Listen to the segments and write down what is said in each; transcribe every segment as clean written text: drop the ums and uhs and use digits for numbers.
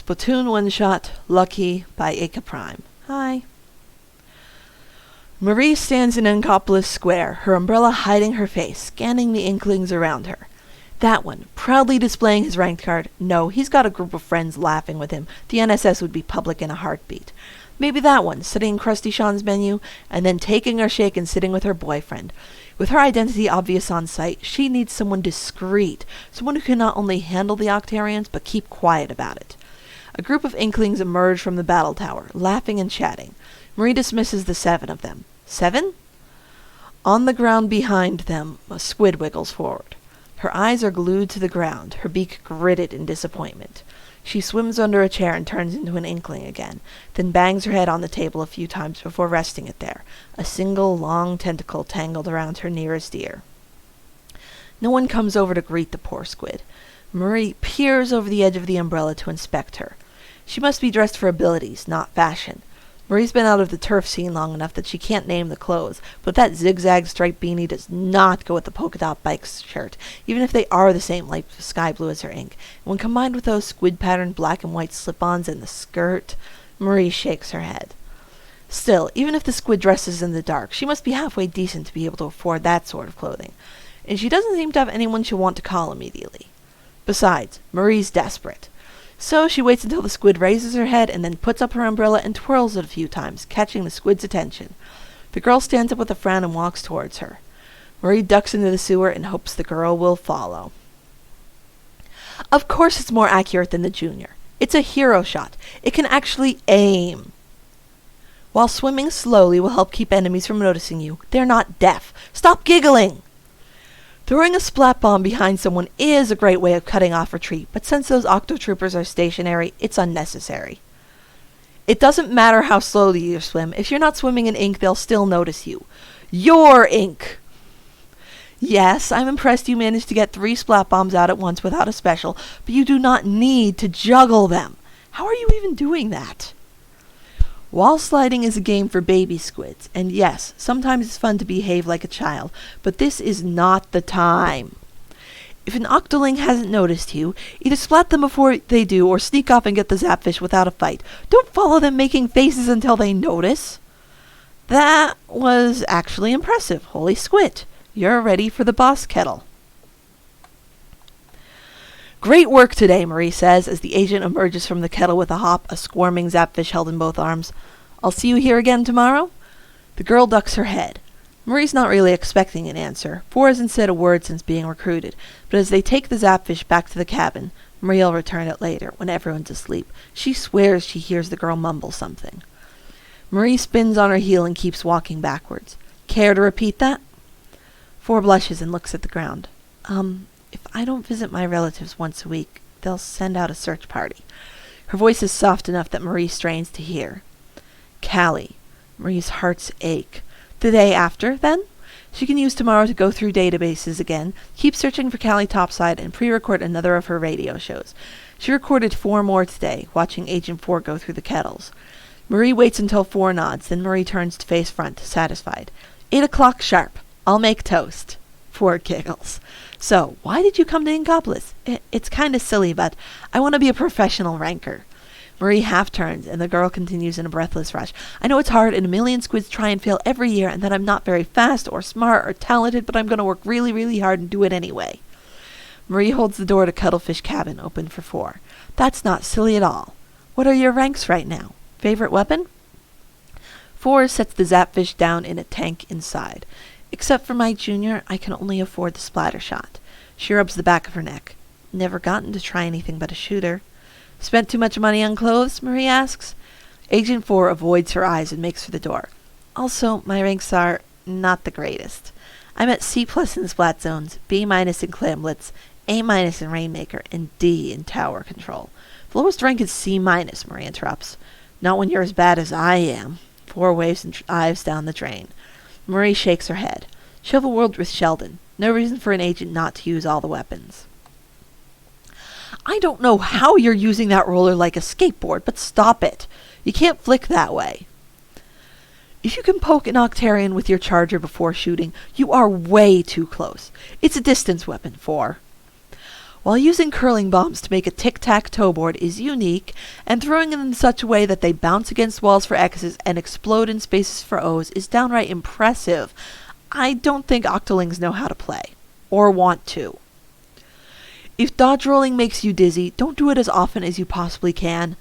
Splatoon one-shot, Lucky by EikaPrime. Hi. Marie stands in Inkopolis Square, her umbrella hiding her face, scanning the Inklings around her. That one, proudly displaying his ranked card. No, he's got a group of friends laughing with him. The NSS would be public in a heartbeat. Maybe that one, studying Krusty Sean's menu, and then taking her shake and sitting with her boyfriend. With her identity obvious on sight, she needs someone discreet, someone who can not only handle the Octarians, but keep quiet about it. A group of Inklings emerge from the battle tower, laughing and chatting. Marie dismisses the 7 of them. 7? On the ground behind them, a squid wiggles forward. Her eyes are glued to the ground, her beak gritted in disappointment. She swims under a chair and turns into an Inkling again, then bangs her head on the table a few times before resting it there, a single long tentacle tangled around her nearest ear. No one comes over to greet the poor squid. Marie peers over the edge of the umbrella to inspect her. She must be dressed for abilities, not fashion. Marie's been out of the turf scene long enough that she can't name the clothes, but that zigzag striped beanie does not go with the polka dot bike shirt, even if they are the same light sky blue as her ink. And when combined with those squid patterned black and white slip-ons and the skirt, Marie shakes her head. Still, even if the squid dresses in the dark, she must be halfway decent to be able to afford that sort of clothing. And she doesn't seem to have anyone she'll want to call immediately. Besides, Marie's desperate. So she waits until the squid raises her head and then puts up her umbrella and twirls it a few times, catching the squid's attention. The girl stands up with a frown and walks towards her. Marie ducks into the sewer and hopes the girl will follow. Of course it's more accurate than the Junior. It's a hero shot. It can actually aim. While swimming slowly will help keep enemies from noticing you, they're not deaf. Stop giggling! Throwing a splat bomb behind someone is a great way of cutting off retreat, but since those Octotroopers are stationary, it's unnecessary. It doesn't matter how slowly you swim. If you're not swimming in ink, they'll still notice you. Your ink! Yes, I'm impressed you managed to get 3 splat bombs out at once without a special, but you do not need to juggle them. How are you even doing that? Wall sliding is a game for baby squids, and yes, sometimes it's fun to behave like a child, but this is not the time. If an Octoling hasn't noticed you, either splat them before they do or sneak off and get the zapfish without a fight. Don't follow them making faces until they notice. That was actually impressive. Holy squid, you're ready for the boss kettle. Great work today, Marie says, as the agent emerges from the kettle with a hop, a squirming zapfish held in both arms. I'll see you here again tomorrow? The girl ducks her head. Marie's not really expecting an answer. 4 hasn't said a word since being recruited, but as they take the zapfish back to the cabin, Marie'll return it later, when everyone's asleep. She swears she hears the girl mumble something. Marie spins on her heel and keeps walking backwards. Care to repeat that? 4 blushes and looks at the ground. If I don't visit my relatives once a week, they'll send out a search party. Her voice is soft enough that Marie strains to hear. Callie. Marie's hearts ache. The day after, then? She can use tomorrow to go through databases again, keep searching for Callie Topside, and pre-record another of her radio shows. She recorded 4 more today, watching Agent 4 go through the kettles. Marie waits until 4 nods, then Marie turns to face front, satisfied. 8 o'clock sharp. I'll make toast. 4 giggles. So, why did you come to Inkopolis? It's kind of silly, but I want to be a professional ranker. Marie half turns, and the girl continues in a breathless rush. I know it's hard, and a million squids try and fail every year, and that I'm not very fast or smart or talented, but I'm going to work really, really hard and do it anyway. Marie holds the door to Cuttlefish Cabin, open for 4. That's not silly at all. What are your ranks right now? Favorite weapon? 4 sets the zapfish down in a tank inside. Except for my Junior, I can only afford the splatter shot. She rubs the back of her neck. Never gotten to try anything but a shooter. Spent too much money on clothes? Marie asks. Agent 4 avoids her eyes and makes for the door. Also, my ranks are not the greatest. I'm at C+ in Splat Zones, B- in Clamblitz, A- in Rainmaker, and D in Tower Control. The lowest rank is C-, Marie interrupts. Not when you're as bad as I am. 4 waves and dives down the drain. Marie shakes her head. She'll have a word with Sheldon. No reason for an agent not to use all the weapons. I don't know how you're using that roller like a skateboard, but stop it. You can't flick that way. If you can poke an Octarian with your charger before shooting, you are way too close. It's a distance weapon, 4. while using curling bombs to make a tic-tac-toe board is unique, and throwing them in such a way that they bounce against walls for X's and explode in spaces for O's is downright impressive, I don't think Octolings know how to play. Or want to. If dodge rolling makes you dizzy, don't do it as often as you possibly can.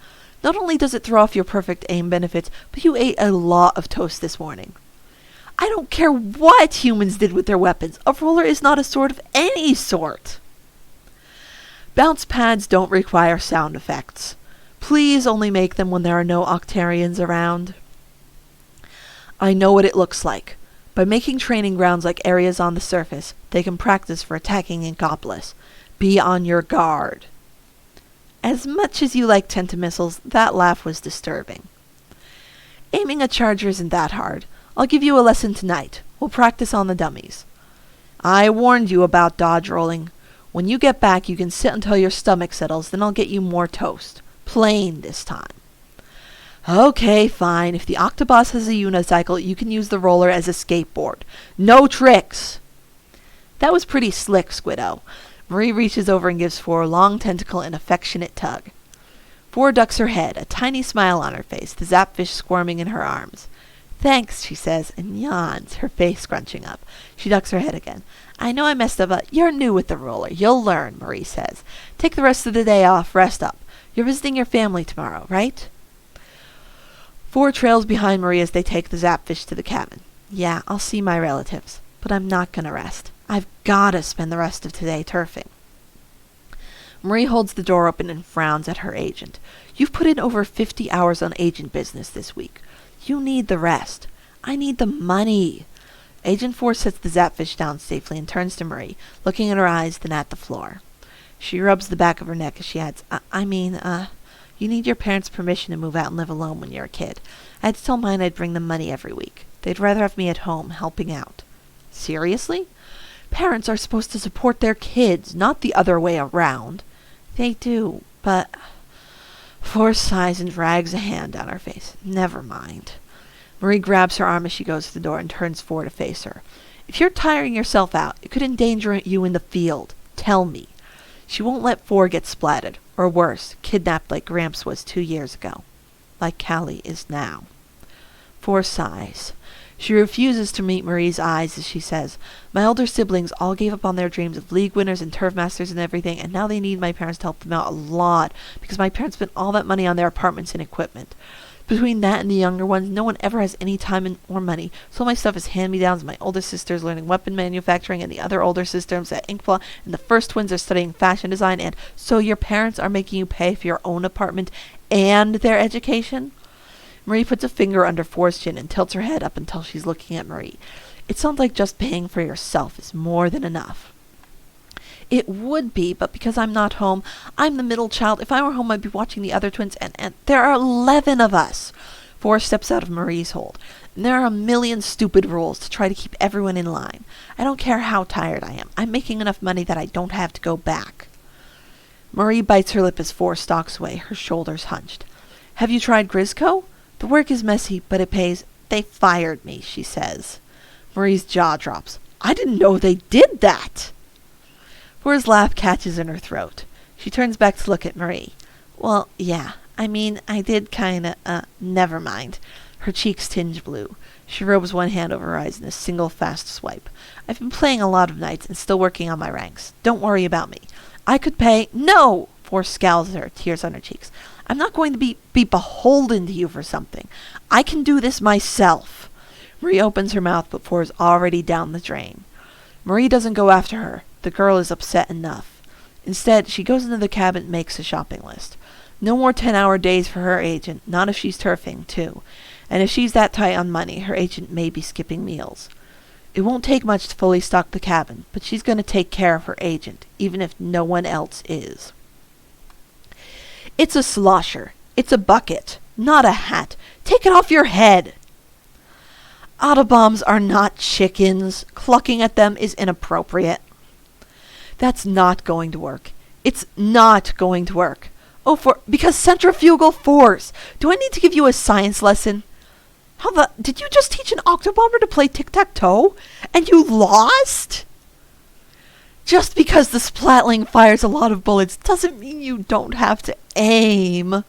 Not only does it throw off your perfect aim benefits, but you ate a lot of toast this morning. I don't care what humans did with their weapons. A roller is not a sword of any sort. Bounce pads don't require sound effects. Please only make them when there are no Octarians around. I know what it looks like. By making training grounds like areas on the surface, they can practice for attacking Inkopolis. Be on your guard. As much as you like Tentamissiles, that laugh was disturbing. Aiming a charger isn't that hard. I'll give you a lesson tonight. We'll practice on the dummies. I warned you about dodge rolling. When you get back, you can sit until your stomach settles, then I'll get you more toast. Plain this time. Okay, fine. If the Octoboss has a unicycle, you can use the roller as a skateboard. No tricks! That was pretty slick, Squiddo. Marie reaches over and gives Four a long tentacle and affectionate tug. Four ducks her head, a tiny smile on her face, the zapfish squirming in her arms. Thanks, she says, and yawns, her face scrunching up. She ducks her head again. I know I messed up, but you're new with the roller. You'll learn, Marie says. Take the rest of the day off, rest up. You're visiting your family tomorrow, right? Four trails behind Marie as they take the zapfish to the cabin. Yeah, I'll see my relatives, but I'm not gonna rest. I've gotta spend the rest of today turfing. Marie holds the door open and frowns at her agent. You've put in over 50 hours on agent business this week. You need the rest. I need the money. Agent 4 sets the zapfish down safely and turns to Marie, looking at her eyes, then at the floor. She rubs the back of her neck as she adds, you need your parents' permission to move out and live alone when you're a kid. I had to tell mine I'd bring them money every week. They'd rather have me at home, helping out. Seriously? Parents are supposed to support their kids, not the other way around. They do, but... Force sighs and drags a hand down her face. Never mind. Marie grabs her arm as she goes to the door and turns forward to face her. If you're tiring yourself out, it could endanger you in the field. Tell me. She won't let Four get splatted, or worse, kidnapped like Gramps was 2 years ago. Like Callie is now. Four sighs. She refuses to meet Marie's eyes as she says, my older siblings all gave up on their dreams of league winners and turf masters and everything, and now they need my parents to help them out a lot, because my parents spent all that money on their apartments and equipment. Between that and the younger ones, no one ever has any time or money, so my stuff is hand-me-downs. My older sister's learning weapon manufacturing, and the other older sister's at Inkpaw, and the first twins are studying fashion design, and so your parents are making you pay for your own apartment and their education? Marie puts a finger under Four's chin and tilts her head up until she's looking at Marie. It sounds like just paying for yourself is more than enough. It would be, but because I'm not home, I'm the middle child. If I were home, I'd be watching the other twins, and there are 11 of us. Four steps out of Marie's hold. And there are a million stupid rules to try to keep everyone in line. I don't care how tired I am. I'm making enough money that I don't have to go back. Marie bites her lip as Four stalks away, her shoulders hunched. Have you tried Grisco? The work is messy, but it pays. They fired me, she says. Marie's jaw drops. I didn't know they did that. Four's laugh catches in her throat. She turns back to look at Marie. Well, yeah. I did never mind. Her cheeks tinge blue. She rubs one hand over her eyes in a single fast swipe. I've been playing a lot of nights and still working on my ranks. Don't worry about me. I could pay... No! Four scowls at her, tears on her cheeks. I'm not going to be beholden to you for something. I can do this myself. Marie opens her mouth, but Four is already down the drain. Marie doesn't go after her. The girl is upset enough. Instead, she goes into the cabin and makes a shopping list. No more 10-hour days for her agent, not if she's turfing, too. And if she's that tight on money, her agent may be skipping meals. It won't take much to fully stock the cabin, but she's going to take care of her agent, even if no one else is. It's a slosher. It's a bucket, not a hat. Take it off your head. Autobombs are not chickens. Clucking at them is inappropriate. That's not going to work. It's not going to work. Because centrifugal force. Do I need to give you a science lesson? Did you just teach an Octobomber to play tic-tac-toe? And you lost? Just because the splatling fires a lot of bullets doesn't mean you don't have to aim.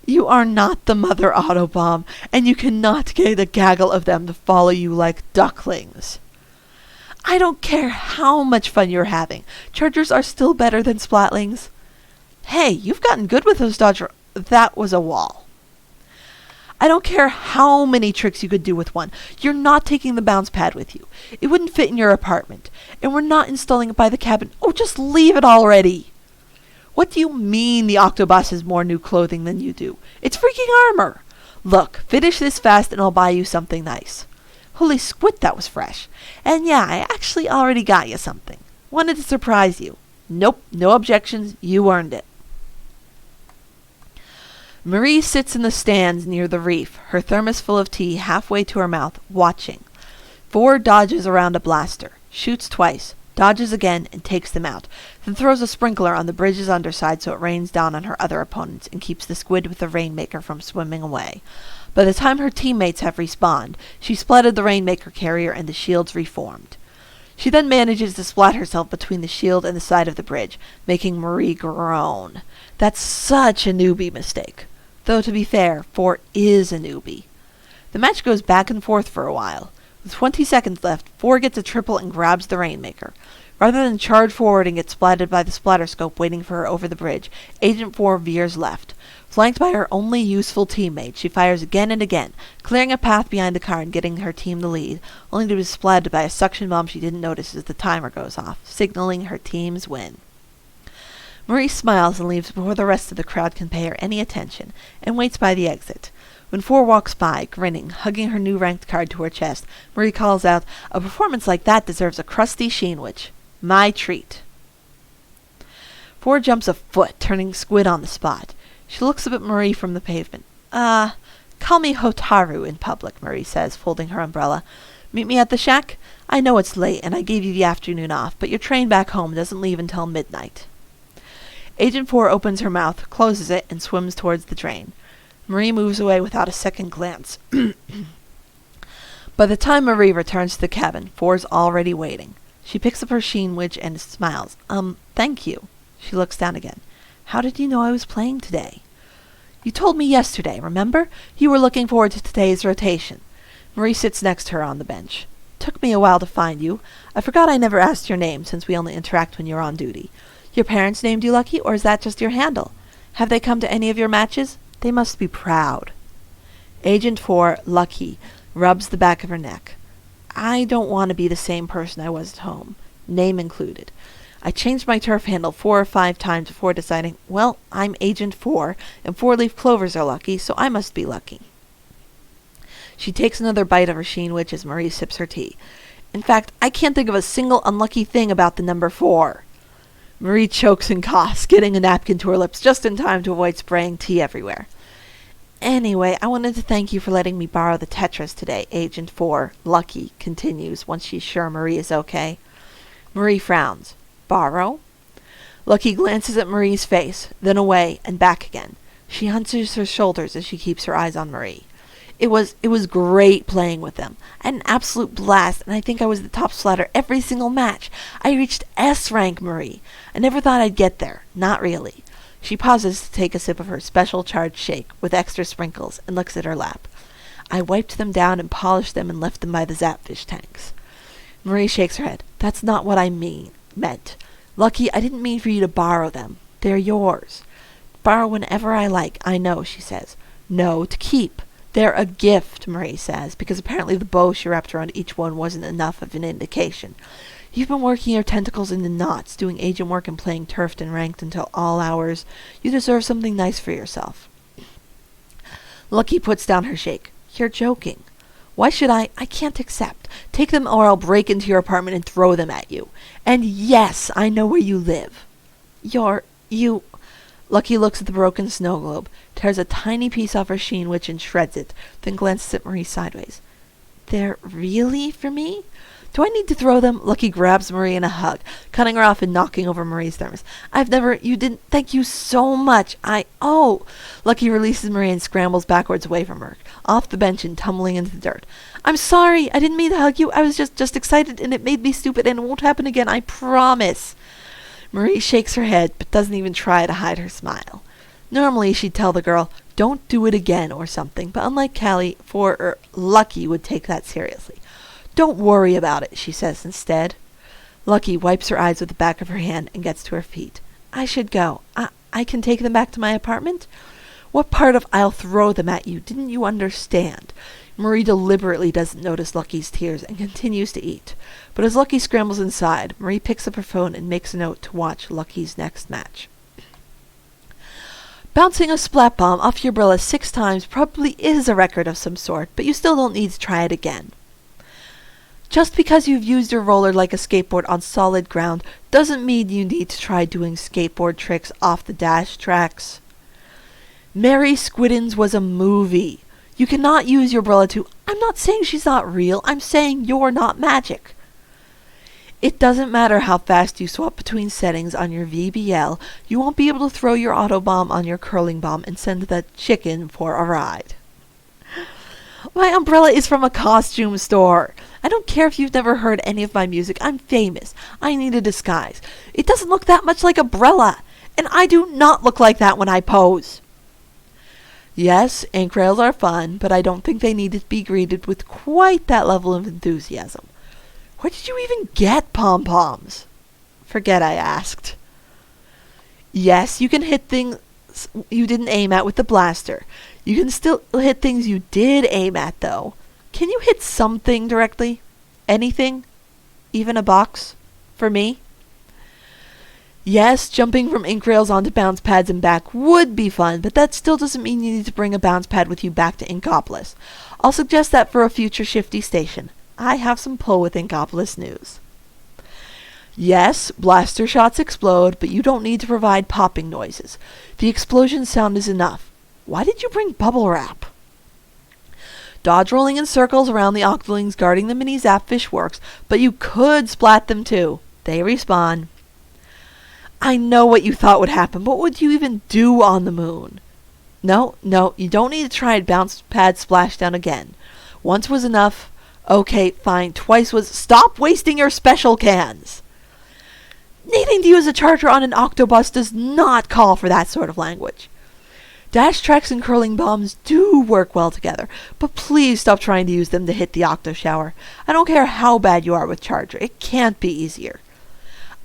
You are not the Mother Autobomb, and you cannot get a gaggle of them to follow you like ducklings. I don't care how much fun you're having. Chargers are still better than splatlings. Hey, you've gotten good with those dodger. That was a wall. I don't care how many tricks you could do with one. You're not taking the bounce pad with you. It wouldn't fit in your apartment. And we're not installing it by the cabin. Oh, just leave it already. What do you mean the Octobus has more new clothing than you do? It's freaking armor. Look, finish this fast and I'll buy you something nice. Holy squid, that was fresh. And yeah, I actually already got you something. Wanted to surprise you. Nope, no objections. You earned it. Marie sits in the stands near the reef, her thermos full of tea halfway to her mouth, watching. 4 dodges around a blaster, shoots twice, dodges again, and takes them out, then throws a sprinkler on the bridge's underside so it rains down on her other opponents and keeps the squid with the Rainmaker from swimming away. By the time her teammates have respawned, she splatted the Rainmaker carrier and the shields reformed. She then manages to splat herself between the shield and the side of the bridge, making Marie groan. That's such a newbie mistake. Though to be fair, 4 is a newbie. The match goes back and forth for a while. With 20 seconds left, 4 gets a triple and grabs the Rainmaker. Rather than charge forward and get splatted by the splatterscope waiting for her over the bridge, Agent 4 veers left. Flanked by her only useful teammate, she fires again and again, clearing a path behind the car and getting her team the lead, only to be splatted by a suction bomb she didn't notice as the timer goes off, signaling her team's win. Marie smiles and leaves before the rest of the crowd can pay her any attention, and waits by the exit. When 4 walks by, grinning, hugging her new ranked card to her chest, Marie calls out, "A performance like that deserves a crusty sheenwich. My treat." 4 jumps a foot, turning squid on the spot. She looks up at Marie from the pavement. Call me Hotaru in public," Marie says, folding her umbrella. "Meet me at the shack? I know it's late, and I gave you the afternoon off, but your train back home doesn't leave until midnight." Agent 4 opens her mouth, closes it, and swims towards the drain. Marie moves away without a second glance. By the time Marie returns to the cabin, 4's already waiting. She picks up her sheenwich and smiles. Thank you." She looks down again. "How did you know I was playing today?" "You told me yesterday, remember? You were looking forward to today's rotation." Marie sits next to her on the bench. "Took me a while to find you. I forgot I never asked your name, since we only interact when you're on duty. Your parents named you Lucky, or is that just your handle? Have they come to any of your matches? They must be proud." Agent 4, Lucky, rubs the back of her neck. "I don't want to be the same person I was at home, name included. I changed my turf handle 4 or 5 times before deciding, well, I'm Agent 4, and 4-leaf clovers are lucky, so I must be lucky." She takes another bite of her sheenwich as Marie sips her tea. "In fact, I can't think of a single unlucky thing about the number 4. Marie chokes and coughs, getting a napkin to her lips just in time to avoid spraying tea everywhere. "Anyway, I wanted to thank you for letting me borrow the Tetris today," Agent 4, Lucky, continues once she's sure Marie is okay. Marie frowns. "Borrow?" Lucky glances at Marie's face, then away and back again. She hunches her shoulders as she keeps her eyes on Marie. It was great playing with them. I had an absolute blast, and I think I was the top splatter every single match. I reached S rank, Marie. I never thought I'd get there. Not really." She pauses to take a sip of her special charged shake, with extra sprinkles, and looks at her lap. "I wiped them down and polished them and left them by the zapfish tanks." Marie shakes her head. "That's not what I meant. Lucky, I didn't mean for you to borrow them. They're yours." "Borrow whenever I like, I know," she says. "No, to keep. They're a gift," Marie says, because apparently the bow she wrapped around each one wasn't enough of an indication. "You've been working your tentacles into knots, doing agent work and playing turfed and ranked until all hours. You deserve something nice for yourself." Lucky puts down her shake. "You're joking." "Why should I? I can't accept. Take them or I'll break into your apartment and throw them at you. And yes, I know where you live." You... Lucky looks at the broken snow globe, tears a tiny piece off her sheenwich and shreds it, then glances at Marie sideways. "They're really for me? Do I need to throw them? Lucky grabs Marie in a hug, cutting her off and knocking over Marie's thermos. You didn't, thank you so much. Lucky releases Marie and scrambles backwards away from her, off the bench and tumbling into the dirt. I'm sorry, I didn't mean to hug you. I was just excited and it made me stupid and it won't happen again, I promise. Marie shakes her head, but doesn't even try to hide her smile. Normally she'd tell the girl, don't do it again or something, but unlike Callie, Lucky would take that seriously. Don't worry about it, she says instead. Lucky wipes her eyes with the back of her hand and gets to her feet. I should go. I can take them back to my apartment? What part of I'll throw them at you didn't you understand? Marie deliberately doesn't notice Lucky's tears and continues to eat. But as Lucky scrambles inside, Marie picks up her phone and makes a note to watch Lucky's next match. Bouncing a splat bomb off your umbrella 6 times probably is a record of some sort, but you still don't need to try it again. Just because you've used your roller like a skateboard on solid ground doesn't mean you need to try doing skateboard tricks off the dash tracks. Mary Squiddens was a movie. You cannot use your umbrella to... I'm not saying she's not real, I'm saying you're not magic. It doesn't matter how fast you swap between settings on your VBL, you won't be able to throw your auto bomb on your curling bomb and send the chicken for a ride. My umbrella is from a costume store. I don't care if you've never heard any of my music. I'm famous. I need a disguise. It doesn't look that much like umbrella, and I do not look like that when I pose. Yes, ink rails are fun, but I don't think they need to be greeted with quite that level of enthusiasm. Where did you even get pom-poms? Forget I asked. Yes, you can hit things you didn't aim at with the blaster. You can still hit things you did aim at, though. Can you hit something directly? Anything? Even a box? For me? Yes, jumping from ink rails onto bounce pads and back would be fun, but that still doesn't mean you need to bring a bounce pad with you back to Inkopolis. I'll suggest that for a future Shifty station. I have some pull with Inkopolis news. Yes, blaster shots explode, but you don't need to provide popping noises. The explosion sound is enough. Why did you bring bubble wrap? Dodge rolling in circles around the octolings guarding the mini zapfish works, but you could splat them too. They respawn. I know what you thought would happen, but what would you even do on the moon? No, you don't need to try and bounce pad splashdown again. Once was enough. Okay, fine, twice was... Stop wasting your special cans! Needing to use a charger on an octobus does not call for that sort of language. Dash tracks and curling bombs do work well together, but please stop trying to use them to hit the octo shower. I don't care how bad you are with charger, it can't be easier.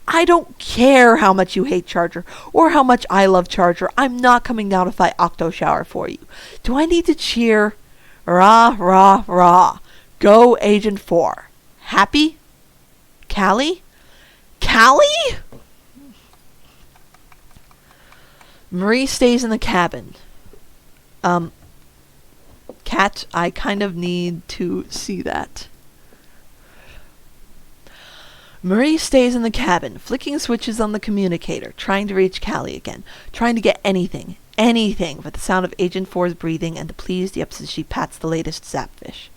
I don't care how much you hate charger, or how much I love charger. I'm not coming down to fight octo shower for you. Do I need to cheer? Rah, rah, rah. Go Agent 4. Happy? Callie? Callie? Marie stays in the cabin. Cat, I kind of need to see that. Marie stays in the cabin, flicking switches on the communicator, trying to reach Callie again, trying to get anything but the sound of Agent 4's breathing and the pleased yips as she pats the latest zapfish.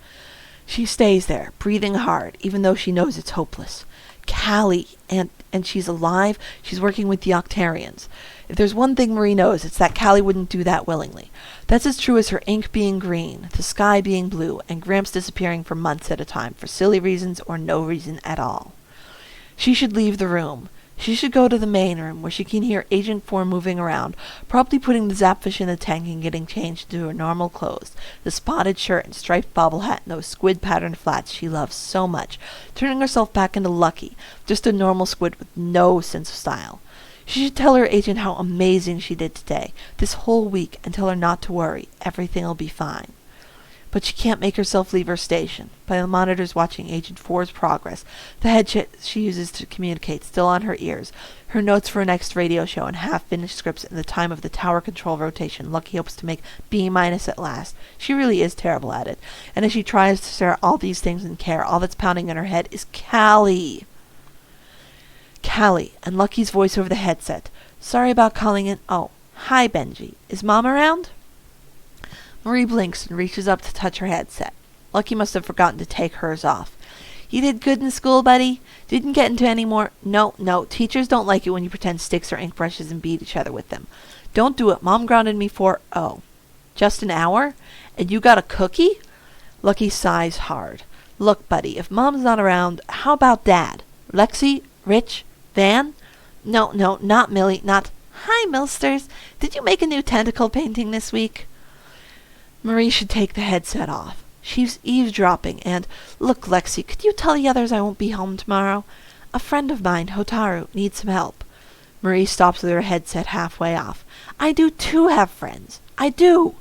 She stays there, breathing hard, even though she knows it's hopeless. Callie, and she's alive. She's working with the Octarians. If there's one thing Marie knows, it's that Callie wouldn't do that willingly. That's as true as her ink being green, the sky being blue, and Gramps disappearing for months at a time for silly reasons or no reason at all. She should leave the room. She should go to the main room where she can hear Agent 4 moving around, probably putting the zapfish in the tank and getting changed into her normal clothes, the spotted shirt and striped bobble hat and those squid-patterned flats she loves so much, turning herself back into Lucky, just a normal squid with no sense of style. She should tell her agent how amazing she did today, this whole week, and tell her not to worry, everything'll be fine. But she can't make herself leave her station. By the monitors watching Agent 4's progress, the headset she uses to communicate still on her ears, her notes for her next radio show and half-finished scripts in the time of the tower control rotation Lucky hopes to make B- at last. She really is terrible at it. And as she tries to stare at all these things and care, all that's pounding in her head is Callie. Callie, and Lucky's voice over the headset. Sorry about calling in. Oh, hi, Benji. Is Mom around? Marie blinks and reaches up to touch her headset. Lucky must have forgotten to take hers off. You did good in school, buddy? Didn't get into any more? No. Teachers don't like it when you pretend sticks or ink brushes and beat each other with them. Don't do it. Mom grounded me for, just an hour? And you got a cookie? Lucky sighs hard. Look, buddy, if Mom's not around, how about Dad? Lexi? Rich? Van? No, not Millie, not... Hi, Milsters. Did you make a new tentacle painting this week? Marie should take the headset off. She's eavesdropping, and... Look, Lexi, could you tell the others I won't be home tomorrow? A friend of mine, Hotaru, needs some help. Marie stops with her headset halfway off. I do too have friends. I do.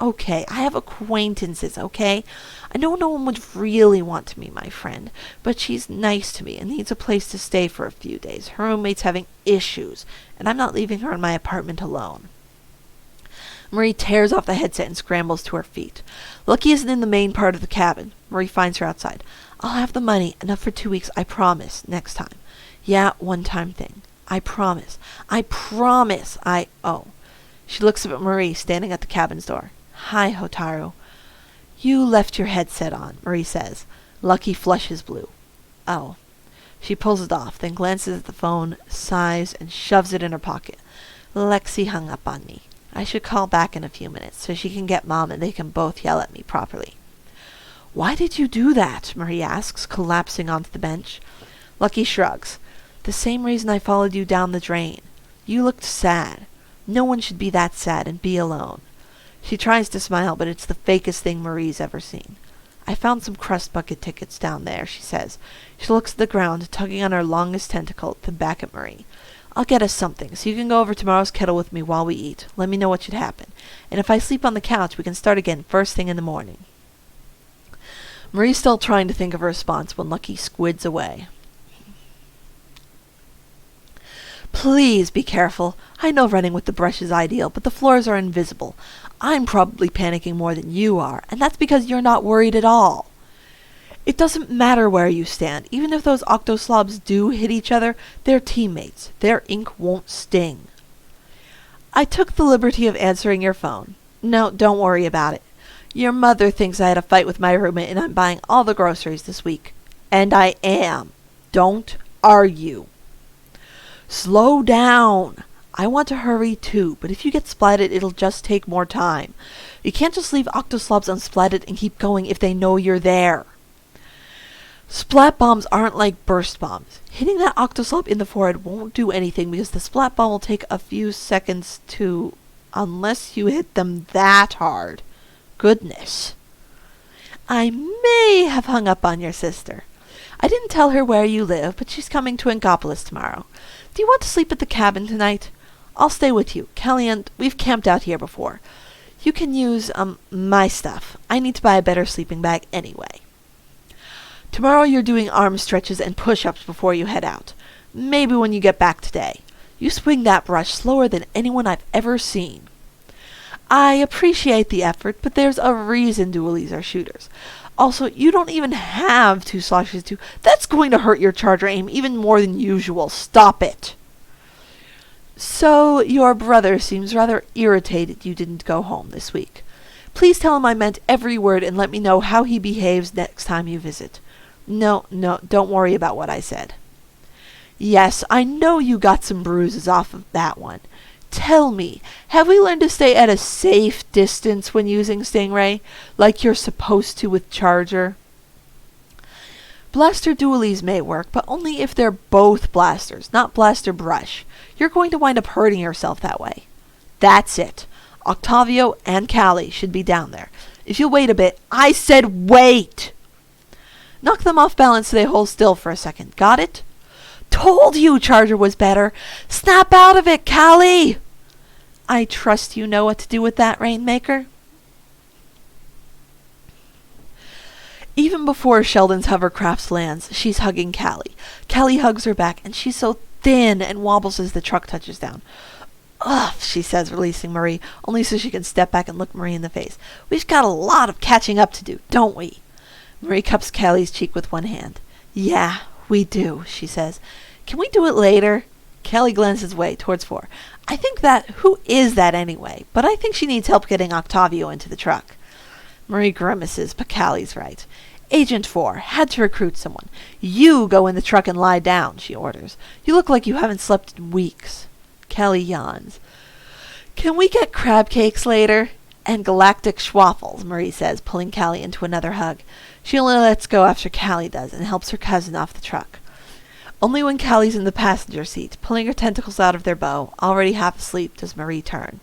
Okay, I have acquaintances, okay? I know no one would really want to be my friend, but she's nice to me and needs a place to stay for a few days. Her roommate's having issues, and I'm not leaving her in my apartment alone. Marie tears off the headset and scrambles to her feet. Lucky isn't in the main part of the cabin. Marie finds her outside. I'll have the money, enough for 2 weeks, I promise, next time. Yeah, one-time thing. I promise. She looks up at Marie, standing at the cabin's door. Hi, Hotaru. You left your headset on, Marie says. Lucky flushes blue. Oh. She pulls it off, then glances at the phone, sighs, and shoves it in her pocket. Lexi hung up on me. I should call back in a few minutes, so she can get Mom and they can both yell at me properly. Why did you do that? Marie asks, collapsing onto the bench. Lucky shrugs. The same reason I followed you down the drain. You looked sad. No one should be that sad and be alone. She tries to smile, but it's the fakest thing Marie's ever seen. I found some crust bucket tickets down there, she says. She looks at the ground, tugging on her longest tentacle, then back at Marie. I'll get us something, so you can go over tomorrow's kettle with me while we eat. Let me know what should happen. And if I sleep on the couch, we can start again first thing in the morning. Marie's still trying to think of a response when Lucky squids away. Please be careful. I know running with the brush is ideal, but the floors are invisible. I'm probably panicking more than you are, and that's because you're not worried at all. It doesn't matter where you stand. Even if those octoslobs do hit each other, they're teammates. Their ink won't sting. I took the liberty of answering your phone. No, don't worry about it. Your mother thinks I had a fight with my roommate and I'm buying all the groceries this week. And I am. Don't argue. Slow down. I want to hurry too, but if you get splatted, it'll just take more time. You can't just leave octoslobs unsplatted and keep going if they know you're there. Splat bombs aren't like burst bombs. Hitting that octoslob in the forehead won't do anything because the splat bomb will take a few seconds to... unless you hit them that hard. Goodness. I may have hung up on your sister. I didn't tell her where you live, but she's coming to Ankopolis tomorrow. Do you want to sleep at the cabin tonight? I'll stay with you. Kelly and we've camped out here before. You can use, my stuff. I need to buy a better sleeping bag anyway. Tomorrow you're doing arm stretches and push-ups before you head out. Maybe when you get back today. You swing that brush slower than anyone I've ever seen. I appreciate the effort, but there's a reason dualies are shooters. Also, you don't even have 2 sloshes to... That's going to hurt your charger aim even more than usual. Stop it. So, your brother seems rather irritated you didn't go home this week. Please tell him I meant every word and let me know how he behaves next time you visit. No, don't worry about what I said. Yes, I know you got some bruises off of that one. Tell me, have we learned to stay at a safe distance when using Stingray, like you're supposed to with Charger? Blaster dualies may work, but only if they're both blasters, not blaster brush. You're going to wind up hurting yourself that way. That's it. Octavio and Callie should be down there. If you'll wait a bit, I said wait! Knock them off balance so they hold still for a second. Got it? Told you Charger was better. Snap out of it, Callie! I trust you know what to do with that, Rainmaker. Even before Sheldon's hovercraft lands, she's hugging Callie. Callie hugs her back, and she's so thin and wobbles as the truck touches down. Ugh, she says, releasing Marie, only so she can step back and look Marie in the face. We've got a lot of catching up to do, don't we? Marie cups Callie's cheek with one hand. Yeah, we do, she says. Can we do it later? Callie glances away towards 4. I think that... Who is that anyway? But I think she needs help getting Octavio into the truck. Marie grimaces, but Callie's right. Agent 4, had to recruit someone. You go in the truck and lie down, she orders. You look like you haven't slept in weeks. Kelly yawns. Can we get crab cakes later? And galactic schwaffles, Marie says, pulling Callie into another hug. She only lets go after Callie does and helps her cousin off the truck. Only when Callie's in the passenger seat, pulling her tentacles out of their bow, already half asleep, does Marie turn.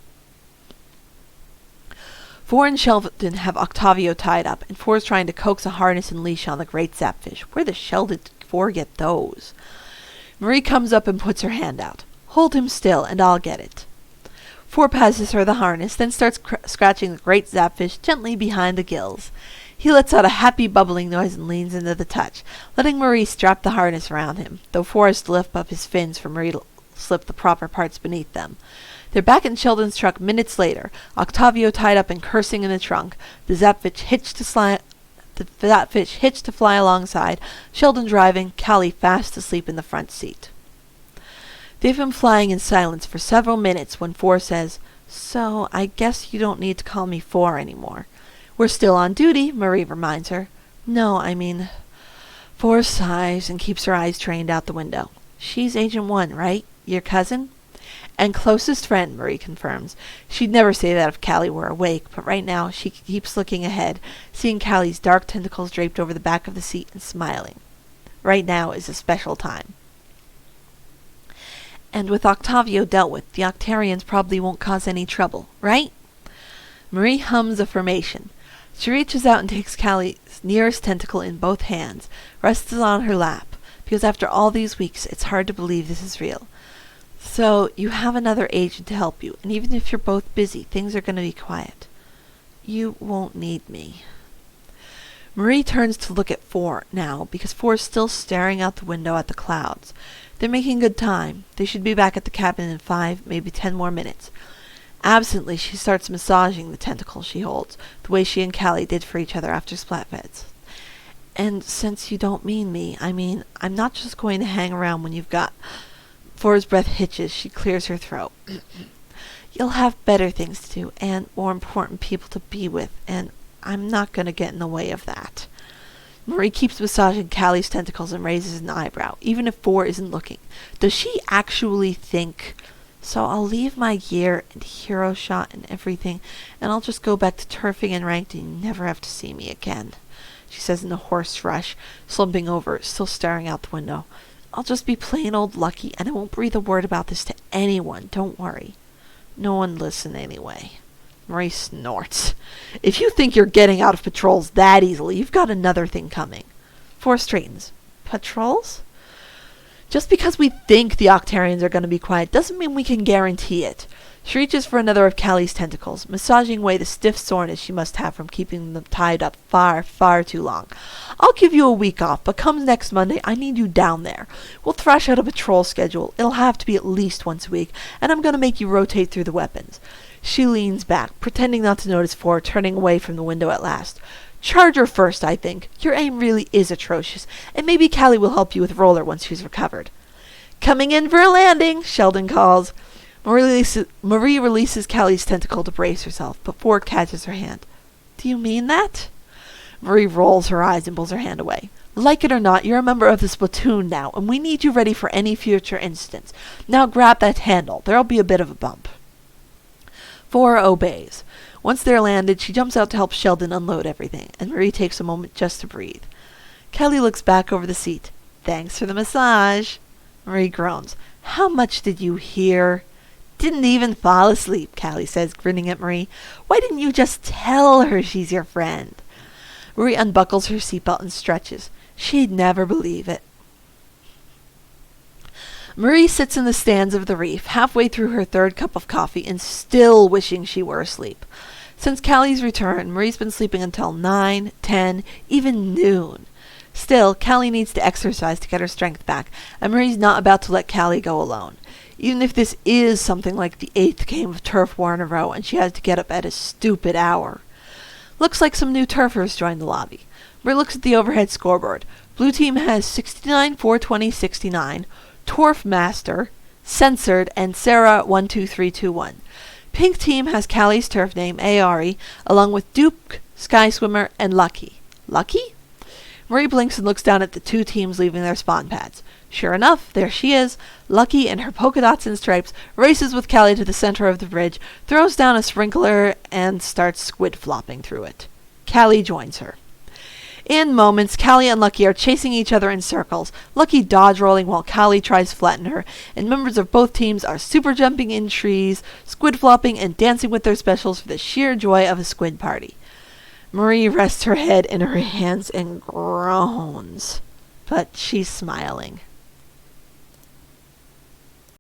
Four and Sheldon have Octavio tied up, and Four is trying to coax a harness and leash on the great zapfish. Where the hell did Four get those? Marie comes up and puts her hand out. Hold him still, and I'll get it. Four passes her the harness, then starts scratching the great zapfish gently behind the gills. He lets out a happy bubbling noise and leans into the touch, letting Marie strap the harness around him, though Four has to lift up his fins for Marie to slip the proper parts beneath them. They're back in Sheldon's truck minutes later, Octavio tied up and cursing in the trunk, the zapfish hitched to fly alongside, Sheldon driving, Callie fast asleep in the front seat. They've been flying in silence for several minutes when Four says, So, I guess you don't need to call me Four anymore. We're still on duty, Marie reminds her. No, I mean... Four sighs and keeps her eyes trained out the window. She's Agent 1, right? Your cousin? And closest friend, Marie confirms. She'd never say that if Callie were awake, but right now she keeps looking ahead, seeing Callie's dark tentacles draped over the back of the seat and smiling. Right now is a special time. And with Octavio dealt with, the Octarians probably won't cause any trouble, right? Marie hums affirmation. She reaches out and takes Callie's nearest tentacle in both hands, rests it on her lap, because after all these weeks, it's hard to believe this is real. So, you have another agent to help you, and even if you're both busy, things are going to be quiet. You won't need me. Marie turns to look at Four now, because Four is still staring out the window at the clouds. They're making good time. They should be back at the cabin in 5, maybe 10 more minutes. Absently, she starts massaging the tentacle she holds, the way she and Callie did for each other after Splatfeds. And since you don't mean me, I'm not just going to hang around when you've got... Four's breath hitches. She clears her throat. You'll have better things to do, and more important people to be with, and I'm not going to get in the way of that. Marie keeps massaging Callie's tentacles and raises an eyebrow, even if Four isn't looking. Does she actually think... So I'll leave my gear and hero shot and everything, and I'll just go back to turfing and ranked and you never have to see me again, she says in a hoarse rush, slumping over, still staring out the window. I'll just be plain old lucky, and I won't breathe a word about this to anyone, don't worry. No one listen anyway. Marie snorts. If you think you're getting out of patrols that easily, you've got another thing coming. Four straightens. Patrols? Just because we think the Octarians are going to be quiet doesn't mean we can guarantee it. She reaches for another of Callie's tentacles, massaging away the stiff soreness she must have from keeping them tied up far, far too long. I'll give you a week off, but come next Monday, I need you down there. We'll thrash out a patrol schedule. It'll have to be at least once a week, and I'm going to make you rotate through the weapons. She leans back, pretending not to notice Four turning away from the window at last. Charge her first, I think. Your aim really is atrocious, and maybe Callie will help you with Roller once she's recovered. Coming in for a landing, Sheldon calls. Marie releases Callie's tentacle to brace herself, but Four catches her hand. Do you mean that? Marie rolls her eyes and pulls her hand away. Like it or not, you're a member of this platoon now, and we need you ready for any future incidents. Now grab that handle. There'll be a bit of a bump. Four obeys. Once they're landed, she jumps out to help Sheldon unload everything, and Marie takes a moment just to breathe. Callie looks back over the seat. Thanks for the massage. Marie groans. How much did you hear? Didn't even fall asleep, Callie says, grinning at Marie. Why didn't you just tell her she's your friend? Marie unbuckles her seatbelt and stretches. She'd never believe it. Marie sits in the stands of the reef, halfway through her third cup of coffee and still wishing she were asleep. Since Callie's return, Marie's been sleeping until 9, 10, even noon. Still, Callie needs to exercise to get her strength back, and Marie's not about to let Callie go alone. Even if this is something like the 8th game of turf war in a row and she has to get up at a stupid hour. Looks like some new turfers joined the lobby. Marie looks at the overhead scoreboard. Blue team has 69, 420, 69. Torf Master, Censored, and Sarah 12321. Pink team has Callie's turf name, Aari, along with Duke, Sky Swimmer, and Lucky. Lucky? Marie blinks and looks down at the two teams leaving their spawn pads. Sure enough, there she is. Lucky, in her polka dots and stripes, races with Callie to the center of the bridge, throws down a sprinkler, and starts squid flopping through it. Callie joins her. In moments, Callie and Lucky are chasing each other in circles, Lucky dodge rolling while Callie tries to flatten her, and members of both teams are super jumping in trees, squid flopping, and dancing with their specials for the sheer joy of a squid party. Marie rests her head in her hands and groans, but she's smiling.